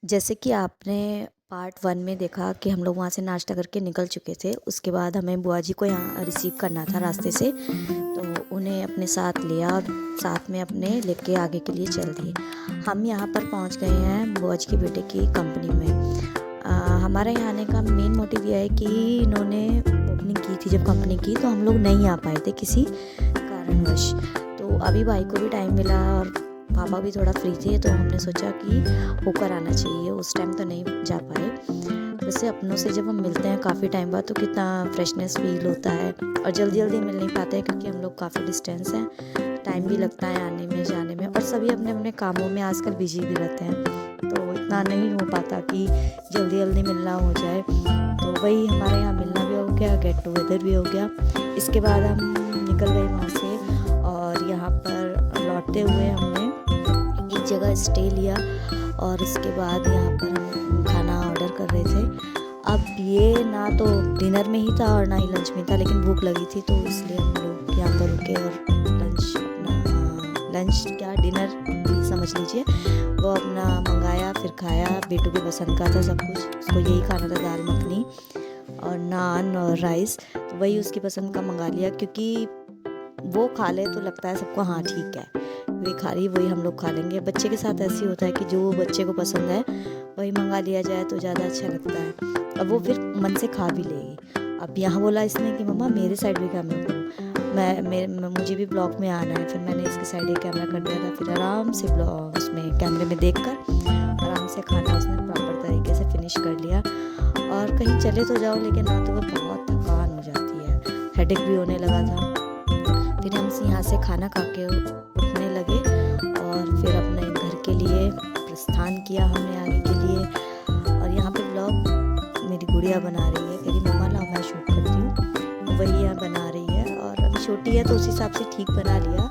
जैसे कि आपने पार्ट 1 में देखा कि हम लोग वहाँ से नाश्ता करके निकल चुके थे। उसके बाद हमें बुआ जी को यहाँ रिसीव करना था रास्ते से, तो उन्हें अपने साथ लिया और साथ में अपने लेके आगे के लिए चल दिए। हम यहाँ पर पहुँच गए हैं बुआ जी के बेटे की कंपनी में। हमारे यहाँ आने का मेन मोटिव यह है कि इन्होंने ओपनिंग की थी जब कंपनी की, तो हम लोग नहीं आ पाए थे किसी कारणवश। तो अभी भाई को भी टाइम मिला और पापा भी थोड़ा फ्री थे, तो हमने सोचा कि होकर आना चाहिए। उस टाइम तो नहीं जा पाए। वैसे अपनों से जब हम मिलते हैं काफ़ी टाइम बाद तो कितना फ्रेशनेस फील होता है, और जल्दी जल्दी मिल नहीं पाते हैं क्योंकि हम लोग काफ़ी डिस्टेंस हैं। टाइम भी लगता है आने में जाने में, और सभी अपने अपने कामों में आजकल बिजी भी रहते हैं, तो इतना नहीं हो पाता कि जल्दी जल्दी मिलना हो जाए। तो वही हमारे यहाँ मिलना भी हो गया, गेट टुगेदर भी हो गया। इसके बाद हम निकल गए वहाँ से, और यहाँ पर लौटते हुए हमने एक जगह स्टे लिया, और उसके बाद यहाँ पर हम खाना ऑर्डर कर रहे थे। अब ये ना तो डिनर में ही था और ना ही लंच में था, लेकिन भूख लगी थी तो इसलिए हम लोग यहाँ पर रुके और लंच क्या डिनर भी समझ लीजिए, वो अपना मंगाया, फिर खाया। बेटू की पसंद का था सब कुछ, उसको यही खाना था, दाल मखनी और नान और राइस। तो वही उसकी पसंद का मंगा लिया, क्योंकि वो खा ले तो लगता है सबको हाँ ठीक है, वही खा रही वही हम लोग खा लेंगे। बच्चे के साथ ऐसे होता है कि जो बच्चे को पसंद है वही मंगा लिया जाए तो ज़्यादा अच्छा लगता है, अब वो फिर मन से खा भी लेगी। अब यहाँ बोला इसने कि मम्मा मेरे साइड भी कैमरा करो, मुझे भी ब्लॉग में आना है। फिर मैंने इसके साइड एक कैमरा कर दिया था, फिर आराम से ब्लॉग उसमें कैमरे में देखकर आराम से खाना उसने प्रॉपर तरीके से फिनिश कर लिया। और कहीं चले तो जाओ, लेकिन ना तो वो बहुत थकान हो जाती है, हेडेक भी होने लगा था। फिर हम यहाँ से खाना खा के उठने लगे और फिर अपने घर के लिए प्रस्थान किया हमने आगे के लिए। और यहाँ पे ब्लॉग मेरी गुड़िया बना रही है, कह रही मम्मा लाओ मैं शूट करती हूँ, वही यहाँ बना रही है। और अभी छोटी है तो उस हिसाब से ठीक बना लिया,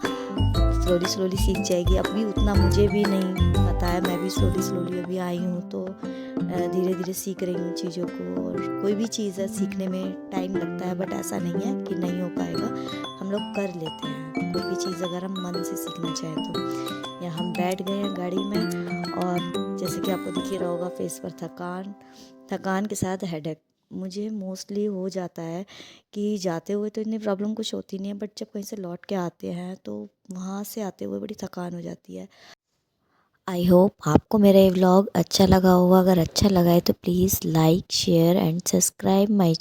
स्लोली स्लोली सीख जाएगी। अभी उतना मुझे भी नहीं पता है, मैं भी स्लोली अभी आई हूँ, तो धीरे धीरे सीख रही हूँ चीज़ों को। और कोई भी चीज़ है सीखने में टाइम लगता है, बट ऐसा नहीं है कि नहीं हो पाएगा, हम लोग कर लेते हैं कोई भी चीज़ अगर हम मन से सीखना चाहें तो। या हम बैठ गए हैं गाड़ी में, और जैसे कि आपको दिख ही रहा होगा फेस पर थकान के साथ हेडेक। मुझे मोस्टली हो जाता है कि जाते हुए तो इतनी प्रॉब्लम कुछ होती नहीं है, बट जब कहीं से लौट के आते हैं तो वहाँ से आते हुए बड़ी थकान हो जाती है। आई होप आपको मेरा ये व्लॉग अच्छा लगा होगा। अगर अच्छा लगा है तो please like share and subscribe my